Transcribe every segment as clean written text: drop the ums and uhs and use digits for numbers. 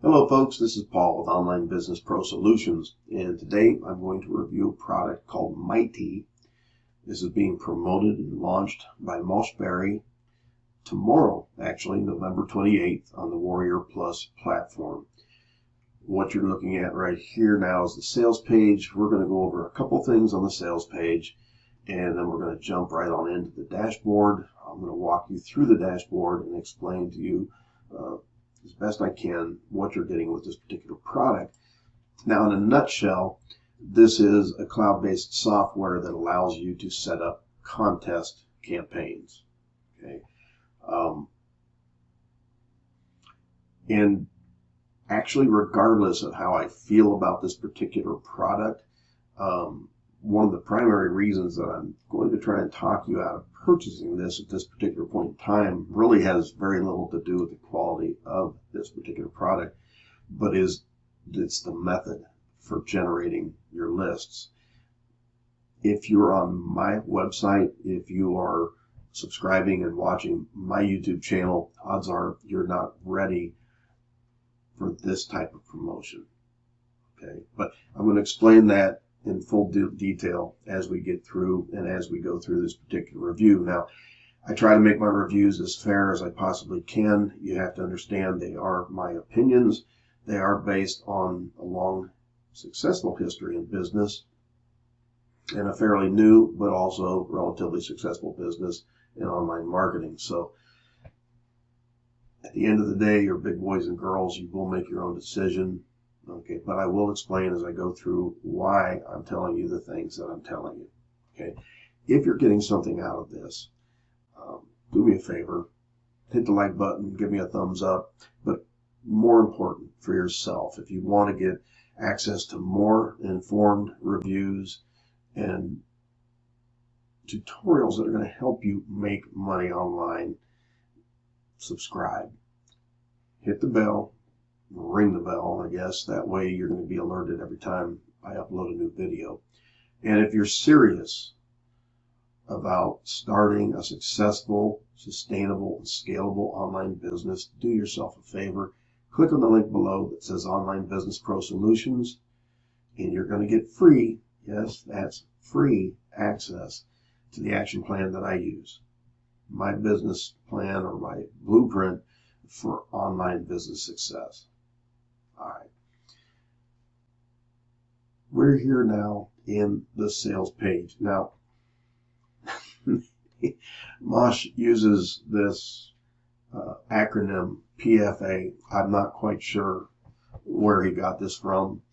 Hello folks, this is Paul with Online Business Pro Solutions, and today I'm going to review a product called Mightee. This is being promoted and launched by Mightee tomorrow, actually, November 28th on the Warrior Plus platform. What you're looking at right here now is the sales page. We're going to go over a couple things on the sales page, and then we're going to jump right on into the dashboard. I'm going to walk you through the dashboard and explain to you as best I can what you're getting with this particular product. Now, in a nutshell, this is a cloud-based software that allows you to set up contest campaigns. Okay, and actually, regardless of how I feel about this particular product, one of the primary reasons that I'm going to try and talk you out of purchasing this at this particular point in time really has very little to do with the quality of this particular product, but it's the method for generating your lists. If you're on my website, if you are subscribing and watching my YouTube channel, odds are you're not ready for this type of promotion. Okay, but I'm going to explain that in full detail as we get through and as we go through this particular review. Now, I try to make my reviews as fair as I possibly can. You have to understand they are my opinions. They are based on a long, successful history in business and a fairly new, but also relatively successful business in online marketing. So at the end of the day, you're big boys and girls. You will make your own decision. Okay, but I will explain as I go through why I'm telling you the things that I'm telling you. Okay, if you're getting something out of this, do me a favor, hit the like button, give me a thumbs up, but more important for yourself, if you want to get access to more informed reviews and tutorials that are going to help you make money online, subscribe, hit the bell, ring the bell, I guess. That way you're going to be alerted every time I upload a new video. And if you're serious about starting a successful, sustainable, and scalable online business, do yourself a favor. Click on the link below that says Online Business Pro Solutions, and you're going to get free, yes, that's free access to the action plan that I use. My business plan or my blueprint for online business success. All right. We're here now in the sales page. Now, Mosh uses this acronym PFA. I'm not quite sure where he got this from.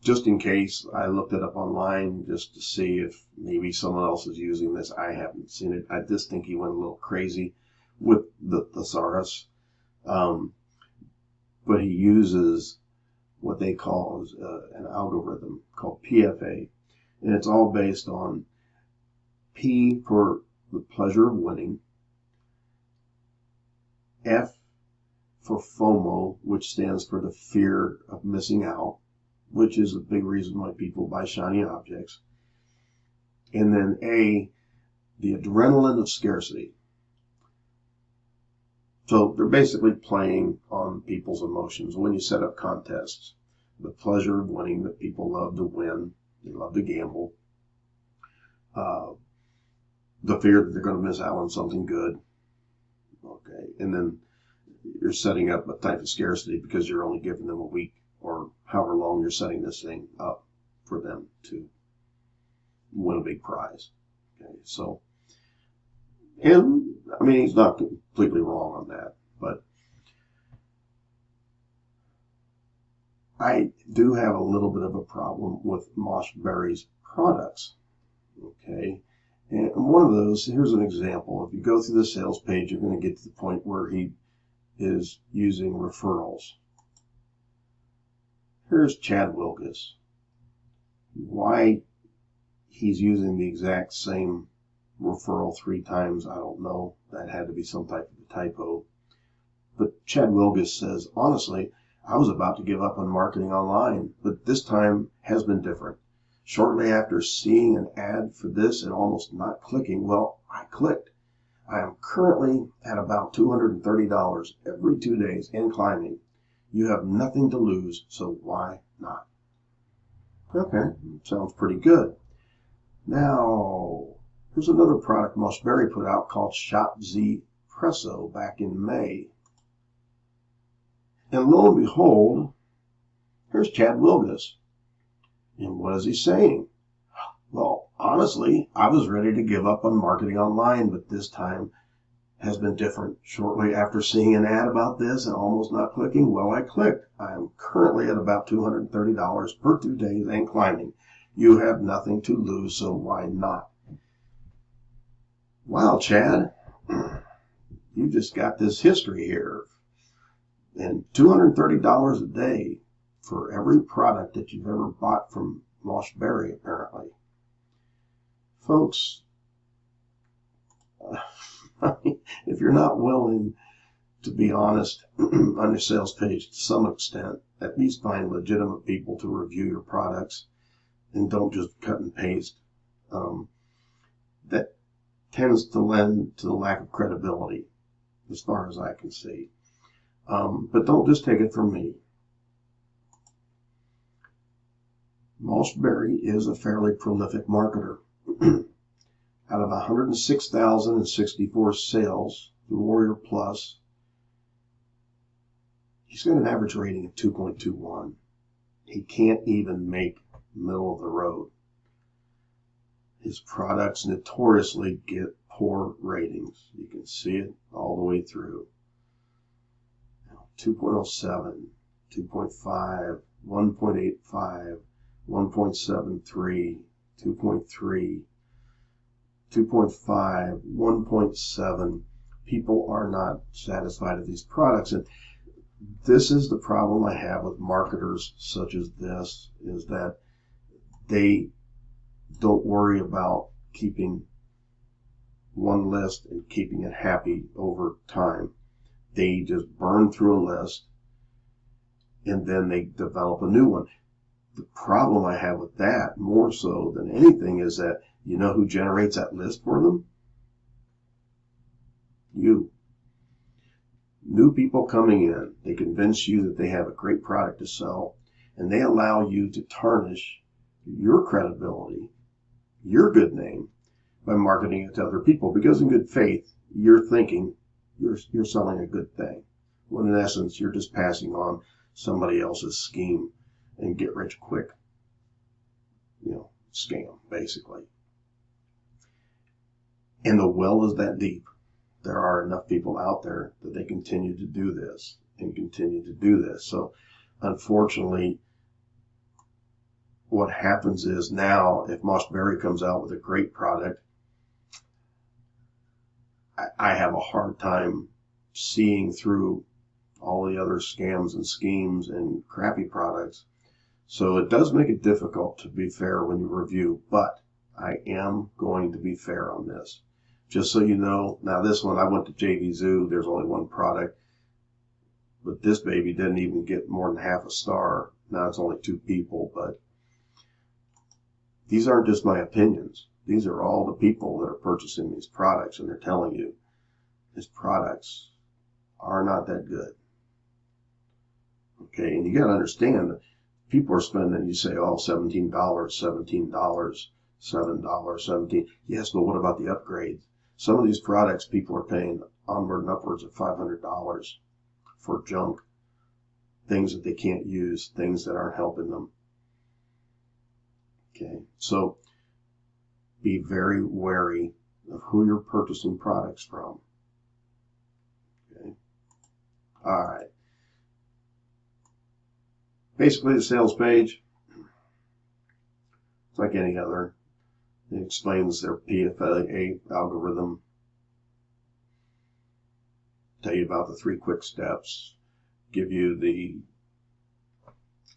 Just in case, I looked it up online just to see if maybe someone else is using this. I haven't seen it. I just think he went a little crazy with the thesaurus. But he uses what they call an algorithm called PFA, and it's all based on P for the pleasure of winning, F for FOMO, which stands for the fear of missing out, which is a big reason why people buy shiny objects, and then A, the adrenaline of scarcity. So they're basically playing on people's emotions when you set up contests. The pleasure of winning, that people love to win. They love to gamble. The fear that they're going to miss out on something good. Okay, and then you're setting up a type of scarcity because you're only giving them a week or however long you're setting this thing up for them to win a big prize. Okay, so, and I mean, he's not completely wrong on that, but I do have a little bit of a problem with Mightee's products. Okay, and one of those, here's an example. If you go through the sales page, you're going to get to the point where he is using referrals. Here's Chad Wilgus. Why he's using the exact same referral 3 times, I don't know. That had to be some type of a typo. But Chad Wilgus says, honestly, I was about to give up on marketing online, but this time has been different. Shortly after seeing an ad for this and almost not clicking, well, I clicked. I am currently at about $230 every 2 days and climbing. You have nothing to lose, so why not? Okay, sounds pretty good. Now, here's another product Mossberry put out called Shop Z Presso back in May. And lo and behold, here's Chad Wilgus. And what is he saying? Well, honestly, I was ready to give up on marketing online, but this time has been different. Shortly after seeing an ad about this and almost not clicking, well, I clicked. I am currently at about $230 per 2 days and climbing. You have nothing to lose, so why not? Wow, Chad, you just got this history here. And $230 a day for every product that you've ever bought from Mossberry, apparently. Folks, if you're not willing to be honest on your sales page to some extent, at least find legitimate people to review your products and don't just cut and paste. That tends to lend to the lack of credibility, as far as I can see. But don't just take it from me. Mossberry is a fairly prolific marketer. Out of 106,064 sales through Warrior Plus, he's got an average rating of 2.21. He can't even make middle of the road. His products notoriously get poor ratings. You can see it all the way through. 2.07, 2.5, 1.85, 1.73, 2.3, 2.5, 1.7. People are not satisfied with these products. And this is the problem I have with marketers such as this, is that they don't worry about keeping one list and keeping it happy over time. They just burn through a list and then they develop a new one. The problem I have with that, more so than anything, is that you know who generates that list for them? You. New people coming in, they convince you that they have a great product to sell, and they allow you to tarnish your credibility, your good name, by marketing it to other people, because in good faith, you're thinking you're selling a good thing, when in essence, you're just passing on somebody else's scheme and get rich quick, scam, basically. And the well is that deep. There are enough people out there that they continue to do this and continue to do this. So unfortunately, what happens is now, if Mossberry comes out with a great product, I have a hard time seeing through all the other scams and schemes and crappy products. So it does make it difficult to be fair when you review, but I am going to be fair on this. Just so you know, now this one, I went to JV Zoo, there's only one product, but this baby didn't even get more than half a star. Now it's only 2 people, but these aren't just my opinions. These are all the people that are purchasing these products, and they're telling you these products are not that good. Okay, and you got to understand that people are spending, you say, oh, $17, $17, $7, $17. Yes, but what about the upgrades? Some of these products people are paying onward and upwards of $500 for junk, things that they can't use, things that aren't helping them. Okay, so be very wary of who you're purchasing products from. Okay, all right. Basically, the sales page, it's like any other. It explains their PFA algorithm, tell you about the 3 quick steps, give you the,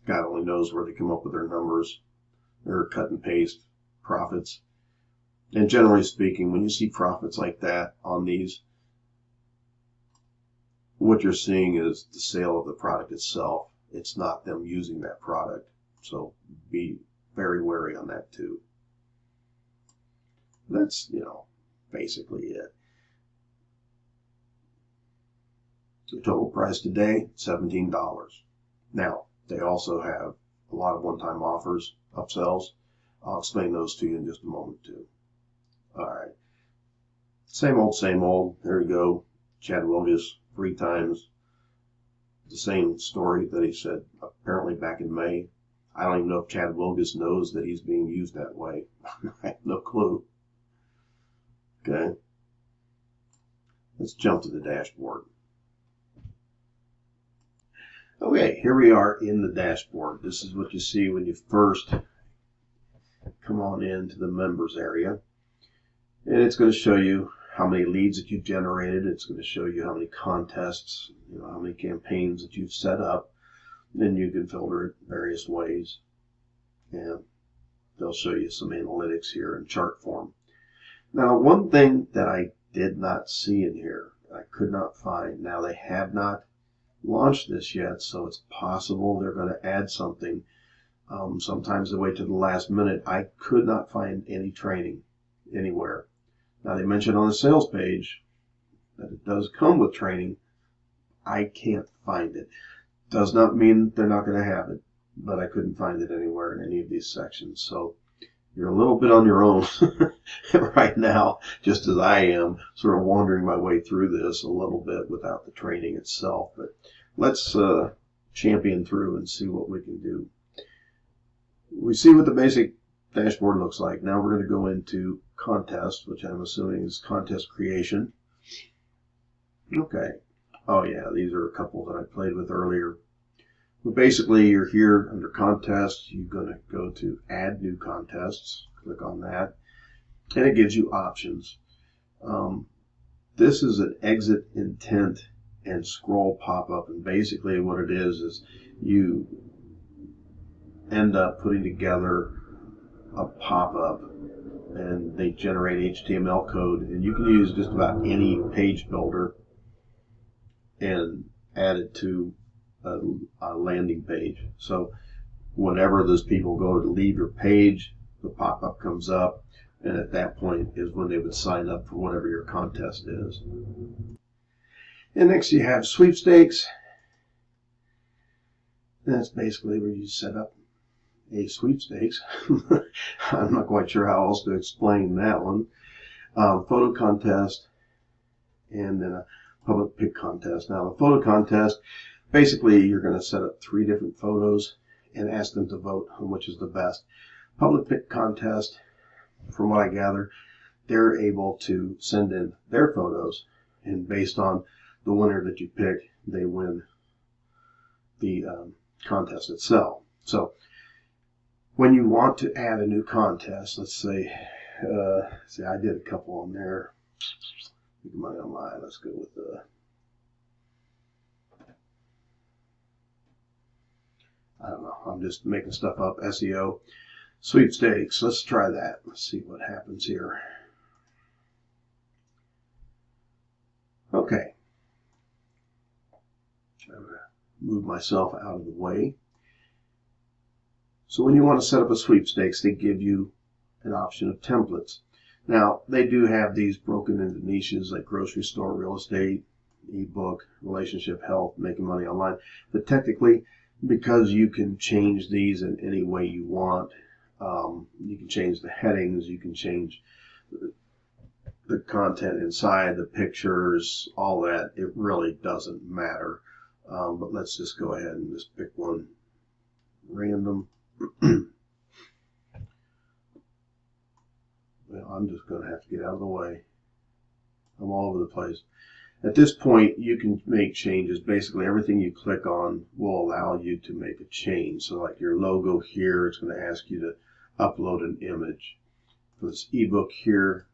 God only knows where they come up with their numbers, their cut and paste profits. And generally speaking, when you see profits like that on these, what you're seeing is the sale of the product itself. It's not them using that product. So be very wary on that too. That's, basically it. The total price today, $17. Now, they also have a lot of one-time offers, upsells. I'll explain those to you in just a moment too. All right. Same old, same old. There you go. Chad Wilgus, 3 times. The same story that he said apparently back in May. I don't even know if Chad Wilgus knows that he's being used that way. I have no clue. Okay. Let's jump to the dashboard. Okay, here we are in the dashboard. This is what you see when you first come on into the members area. And it's going to show you how many leads that you've generated. It's going to show you how many contests, how many campaigns that you've set up. Then you can filter it various ways. And they'll show you some analytics here in chart form. Now, one thing that I did not see in here, I could not find. Now, they have not launched this yet, so it's possible they're going to add something. Sometimes they wait to the last minute. I could not find any training anywhere. Now, they mentioned on the sales page that it does come with training. I can't find it. Does not mean they're not going to have it, but I couldn't find it anywhere in any of these sections. So you're a little bit on your own right now, just as I am, sort of wandering my way through this a little bit without the training itself. But let's champion through and see what we can do. We see what the basic dashboard looks like. Now we're going to go into contest, which I'm assuming is contest creation. Okay. Oh yeah, these are a couple that I played with earlier. But basically, you're here under contest. You're going to go to add new contests. Click on that. And it gives you options. This is an exit intent and scroll pop-up. And basically what it is you end up putting together a pop-up. And they generate HTML code. And you can use just about any page builder and add it to a landing page. So whenever those people go to leave your page, the pop-up comes up, and at that point is when they would sign up for whatever your contest is. And next you have sweepstakes. That's basically where you set up a sweepstakes. I'm not quite sure how else to explain that one. Photo contest, and then a public pick contest. Now the photo contest, basically you're going to set up 3 different photos and ask them to vote on which is the best. Public pick contest, from what I gather, they're able to send in their photos, and based on the winner that you pick, they win the contest itself. So when you want to add a new contest, let's say, I did a couple on there. Make money online. Let's go with I don't know. I'm just making stuff up. SEO sweepstakes. Let's try that. Let's see what happens here. Okay. I'm going to move myself out of the way. So when you want to set up a sweepstakes, they give you an option of templates. Now, they do have these broken into niches like grocery store, real estate, ebook, relationship, health, making money online. But technically, because you can change these in any way you want, you can change the headings, you can change the content inside, the pictures, all that. It really doesn't matter. But let's just go ahead and just pick one random. Well, I'm just going to have to get out of the way. I'm all over the place. At this point, you can make changes. Basically, everything you click on will allow you to make a change. So like your logo here, it's going to ask you to upload an image. For this ebook here,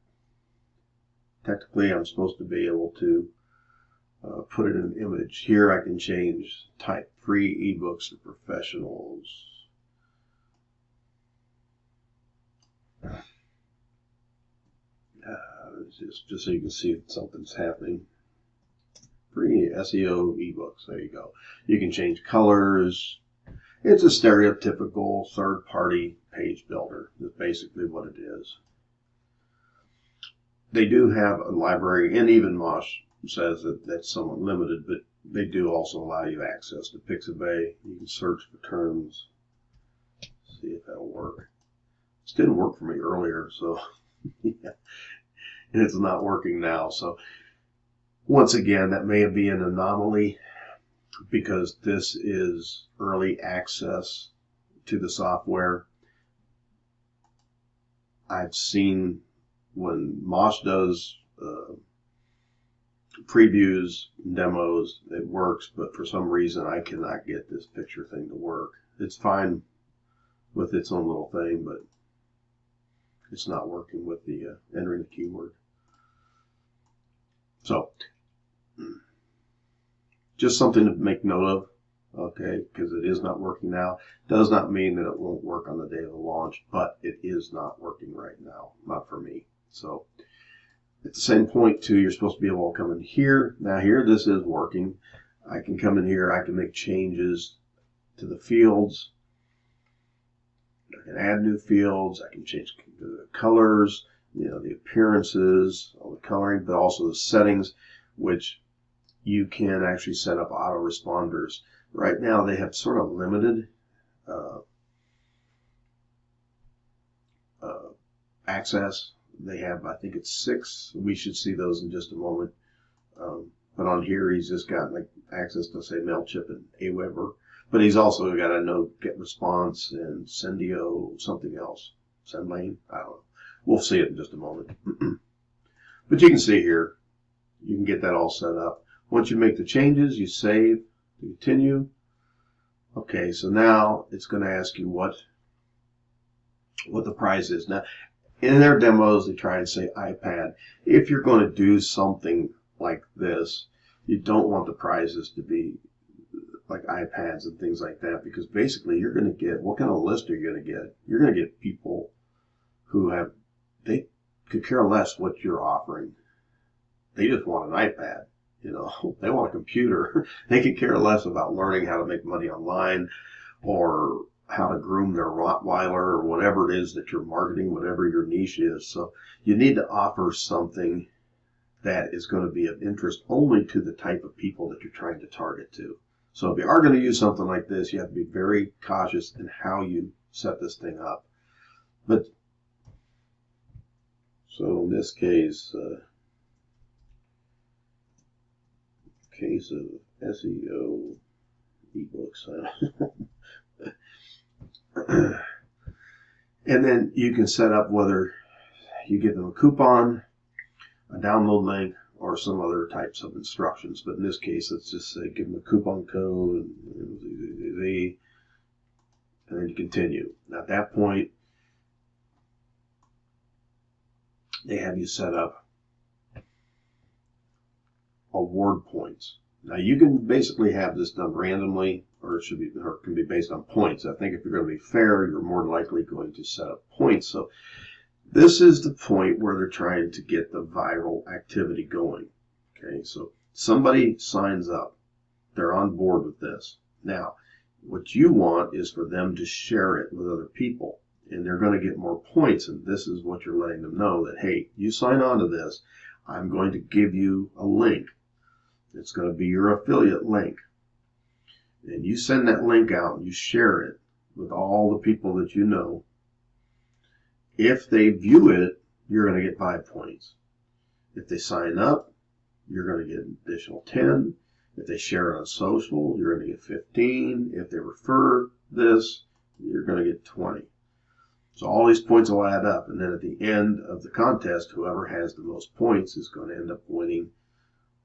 technically I'm supposed to be able to put it in an image. Here I can change type free ebooks for professionals. Just so you can see if something's happening. Free SEO ebooks. There you go. You can change colors. It's a stereotypical third-party page builder. That's basically what it is. They do have a library, and even Mosh says that that's somewhat limited, but they do also allow you access to Pixabay. You can search for terms, see if that'll work. This didn't work for me earlier, so yeah. And it's not working now. So once again, that may be an anomaly because this is early access to the software. I've seen when Mosh does previews, demos, it works, but for some reason I cannot get this picture thing to work. It's fine with its own little thing, but it's not working with the entering the keyword. So just something to make note of, okay, because it is not working now. Does not mean that it won't work on the day of the launch, but it is not working right now, not for me. So at the same point too, you're supposed to be able to come in here. Now here this is working. I can come in here, I can make changes to the fields. I can add new fields, I can change the colors, you know, the appearances, all the coloring, but also the settings, which you can actually set up autoresponders. Right now they have sort of limited access. They have, I think it's 6. We should see those in just a moment. But on here, he's just got like access to, say, MailChimp and Aweber. But he's also got a no get response and Sendio, something else. SendLane? I don't know. We'll see it in just a moment. But you can see here, you can get that all set up. Once you make the changes, you save, continue. Okay, so now it's going to ask you what the price is. Now, in their demos, they try and say iPad. If you're going to do something like this, you don't want the prizes to be like iPads and things like that, because basically you're going to get, what kind of list are you going to get? You're going to get people who have, they could care less what you're offering. They just want an iPad. You know, they want a computer. They could care less about learning how to make money online or how to groom their Rottweiler or whatever it is that you're marketing, whatever your niche is. So you need to offer something that is going to be of interest only to the type of people that you're trying to target to. So if you are going to use something like this, you have to be very cautious in how you set this thing up. But so in this case, case of SEO ebooks. And then you can set up whether you give them a coupon, a download link, or some other types of instructions. But in this case, let's just say give them a coupon code, and then you continue. Now at that point, they have you set up award points. Now you can basically have this done randomly, or it can be based on points. I think if you're going to be fair, you're more likely going to set up points. So this is the point where they're trying to get the viral activity going. Okay, so somebody signs up, they're on board with this. Now, what you want is for them to share it with other people, and they're going to get more points. And this is what you're letting them know that, hey, you sign on to this, I'm going to give you a link. It's going to be your affiliate link. And you send that link out and you share it with all the people that you know. If they view it, you're going to get 5 points. If they sign up, you're going to get an additional 10. If they share it on social, you're going to get 15. If they refer this, you're going to get 20. So all these points will add up. And then at the end of the contest, whoever has the most points is going to end up winning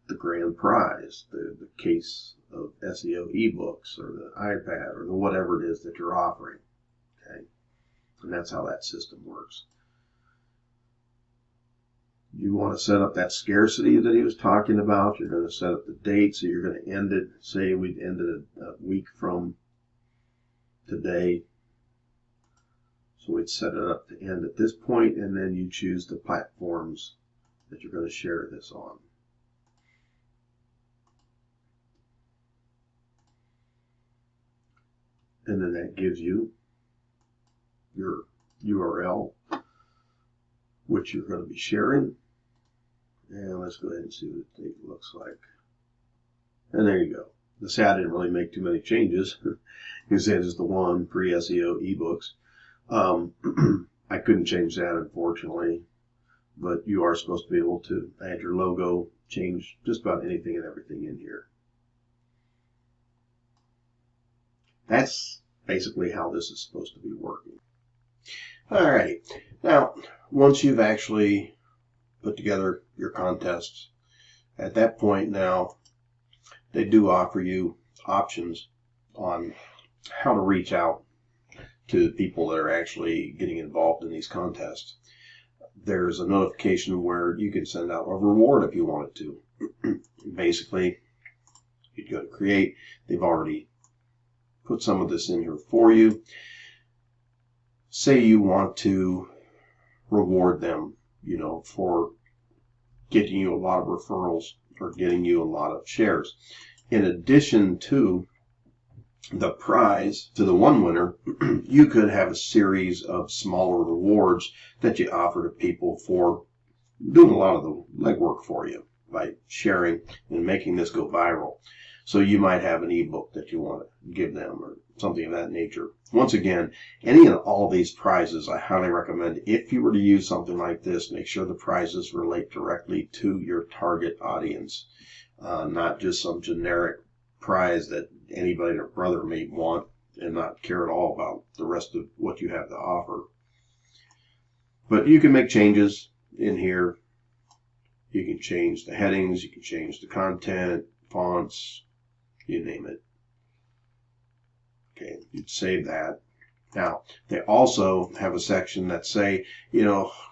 the grand prize, the case of SEO ebooks or the iPad or the whatever it is that you're offering. Okay, and that's how that system works. You want to set up that scarcity that he was talking about. You're going to set up the date, so you're going to end it. Say we'd ended it a week from today. So we'd set it up to end at this point, and then you choose the platforms that you're going to share this on. And then that gives you your URL, which you're going to be sharing. And let's go ahead and see what the date looks like. And there you go. To say I didn't really make too many changes. You say it's the one free SEO ebooks. I couldn't change that, unfortunately. But you are supposed to be able to add your logo, change just about anything and everything in here. That's basically how this is supposed to be working. Alrighty. Now, once you've actually put together your contests, at that point now, they do offer you options on how to reach out to the people that are actually getting involved in these contests. There's a notification where you can send out a reward if you wanted to. Basically, you'd go to create. They've already put some of this in here for you. Say you want to reward them, for getting you a lot of referrals or getting you a lot of shares. In addition to the prize, to the one winner, you could have a series of smaller rewards that you offer to people for doing a lot of the legwork for you by sharing and making this go viral. So you might have an ebook that you want to give them or something of that nature. Once again, any and all of these prizes, I highly recommend, if you were to use something like this, make sure the prizes relate directly to your target audience, not just some generic prize that anybody and their brother may want and not care at all about the rest of what you have to offer. But you can make changes in here. You can change the headings, you can change the content, fonts, you name it. Okay, you'd save that. Now, they also have a section that say,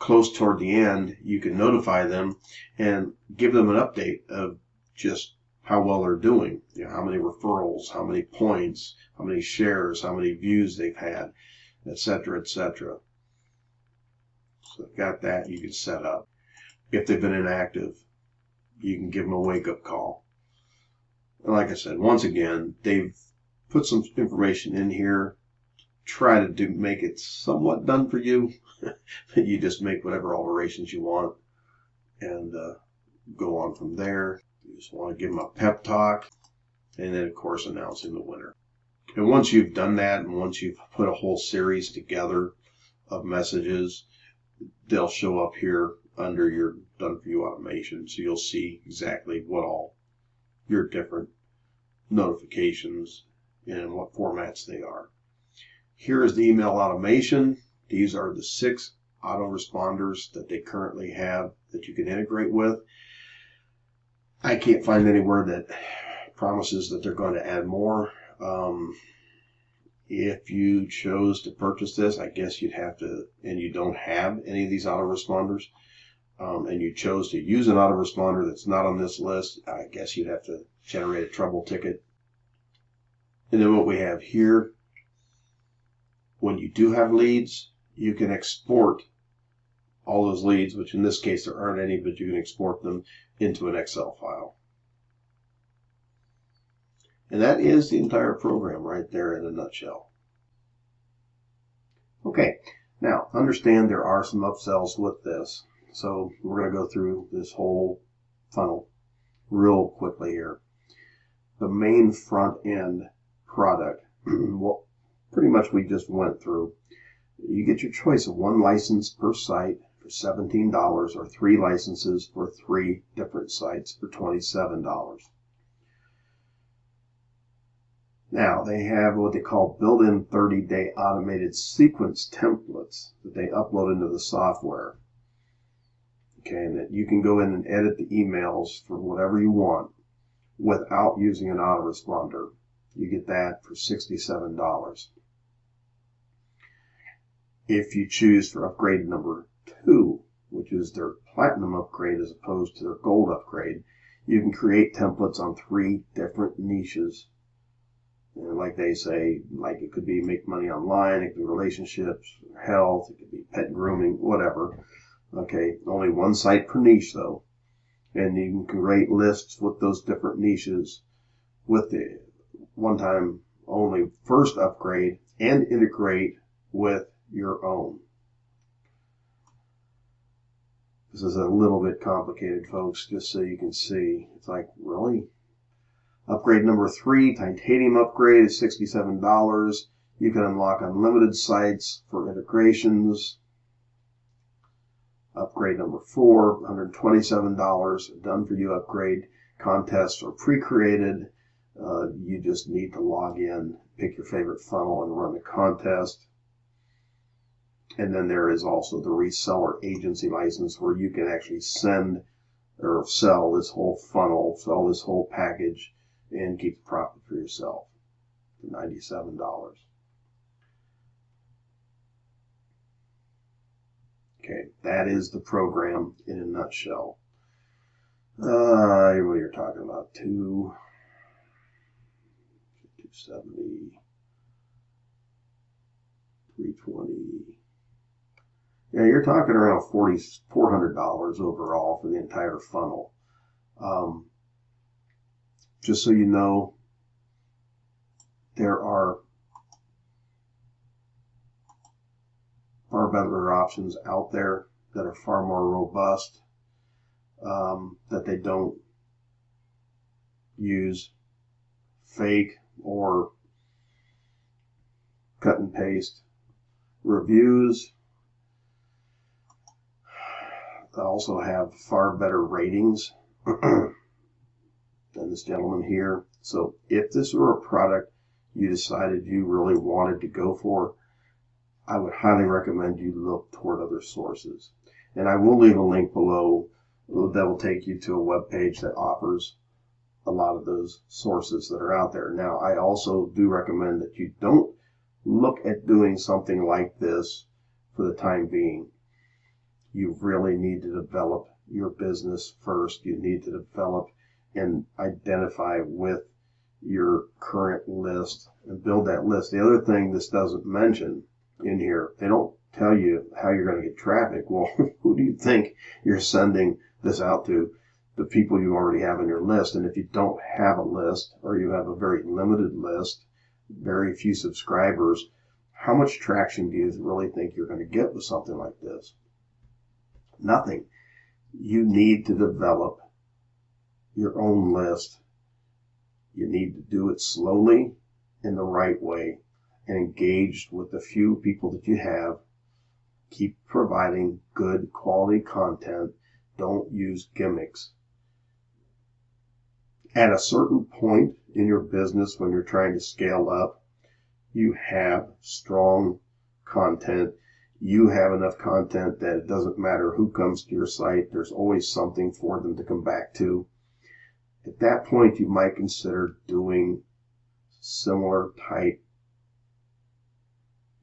close toward the end, you can notify them and give them an update of just how well they're doing. How many referrals, how many points, how many shares, how many views they've had, etc., etc. So I've got that you can set up. If they've been inactive, you can give them a wake-up call. And like I said, once again, they've put some information in here. Try to make it somewhat done for you. You just make whatever alterations you want and go on from there. You just want to give them a pep talk and then, of course, announcing the winner. And once you've done that and once you've put a whole series together of messages, they'll show up here under your done for you automation. So you'll see exactly what all your different notifications and what formats they are. Here is the email automation. These are the 6 autoresponders that they currently have that you can integrate with. I can't find anywhere that promises that they're going to add more. If you chose to purchase this, I guess you'd have to, and you don't have any of these autoresponders, and you chose to use an autoresponder that's not on this list, I guess you'd have to generate a trouble ticket. And then what we have here, when you do have leads, you can export all those leads, which in this case there aren't any, but you can export them into an Excel file. And that is the entire program right there in a nutshell. Okay, now understand there are some upsells with this. So we're going to go through this whole funnel real quickly here. The main front end product, well, pretty much we just went through. You get your choice of 1 license per site for $17 or 3 licenses for 3 different sites for $27. Now, they have what they call built-in 30-day automated sequence templates that they upload into the software. Okay, and that you can go in and edit the emails for whatever you want without using an autoresponder. You get that for $67. If you choose for upgrade number 2, which is their platinum upgrade as opposed to their gold upgrade, you can create templates on 3 different niches. And like they say, like it could be make money online, it could be relationships, health, it could be pet grooming, whatever. Okay, only 1 site per niche though. And you can create lists with those different niches with the one-time only first upgrade and integrate with your own. This is a little bit complicated, folks, just so you can see. It's like, really? Upgrade number 3, titanium upgrade, is $67. You can unlock unlimited sites for integrations. Upgrade number 4, $127, done for you upgrade. Contests are pre-created. You just need to log in, pick your favorite funnel, and run the contest. And then there is also the reseller agency license where you can actually send or sell this whole funnel, sell this whole package, and keep the profit for yourself for $97. Okay, that is the program in a nutshell. What you're talking about, 270, 320. Yeah, you're talking around $400 overall for the entire funnel. Just so you know, there are far better options out there that are far more robust, that they don't use fake or cut and paste reviews. They also have far better ratings than this gentleman here. So if this were a product you decided you really wanted to go for, I would highly recommend you look toward other sources. And I will leave a link below that will take you to a web page that offers a lot of those sources that are out there. Now, I also do recommend that you don't look at doing something like this for the time being. You really need to develop your business first. You need to develop and identify with your current list and build that list. The other thing this doesn't mention in here, they don't tell you how you're going to get traffic. Well, who do you think you're sending this out to? The people you already have on your list. And if you don't have a list, or you have a very limited list, very few subscribers, how much traction do you really think you're going to get with something like this? Nothing. You need to develop your own list. You need to do it slowly in the right way and engaged with the few people that you have. Keep providing good quality content. Don't use gimmicks. At a certain point in your business, when you're trying to scale up, you have strong content. You have enough content that it doesn't matter who comes to your site. There's always something for them to come back to. At that point, you might consider doing similar type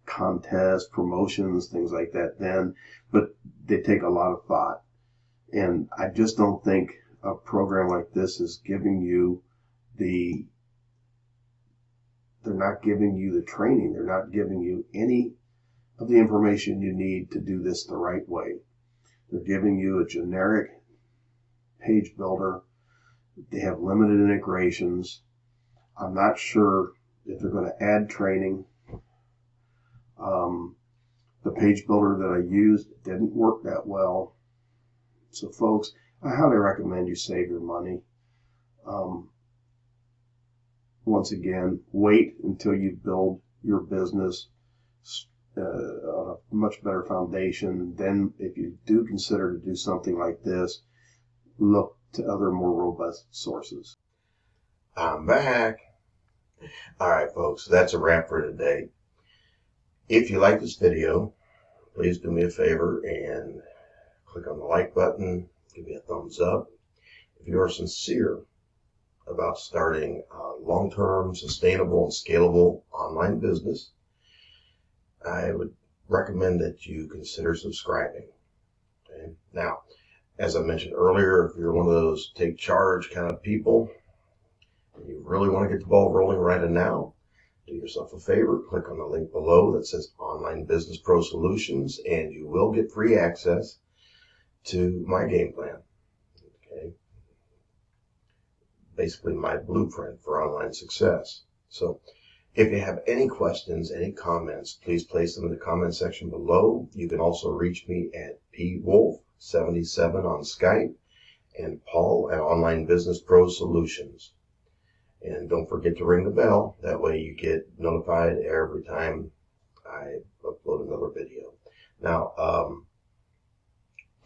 contests, promotions, things like that then, but they take a lot of thought. And I just don't think a program like this is giving you they're not giving you the training. They're not giving you any of the information you need to do this the right way. They're giving you a generic page builder. They have limited integrations. I'm not sure if they're going to add training. The page builder that I used didn't work that well. So folks, I highly recommend you save your money. Once again, wait until you build your business on a much better foundation. Then if you do consider to do something like this, look to other more robust sources. I'm back. All right, folks, that's a wrap for today. If you like this video, please do me a favor and click on the like button, give me a thumbs up. If you are sincere about starting a long-term, sustainable, and scalable online business, I would recommend that you consider subscribing. Okay? Now, as I mentioned earlier, if you're one of those take charge kind of people, and you really want to get the ball rolling right now, do yourself a favor, click on the link below that says Online Business Pro Solutions, and you will get free access to my game plan. Okay? Basically my blueprint for online success. So if you have any questions, any comments, please place them in the comment section below. You can also reach me at pwolf77 on Skype and Paul at Online Business Pro Solutions. And don't forget to ring the bell. That way you get notified every time I upload another video. Now,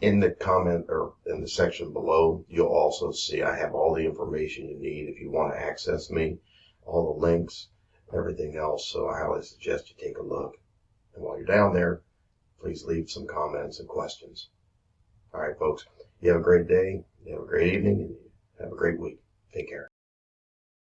in the comment or in the section below, you'll also see I have all the information you need if you want to access me, all the links, everything else. So I highly suggest you take a look. And while you're down there, please leave some comments and questions. All right, folks, you have a great day, you have a great evening, and have a great week. Take care.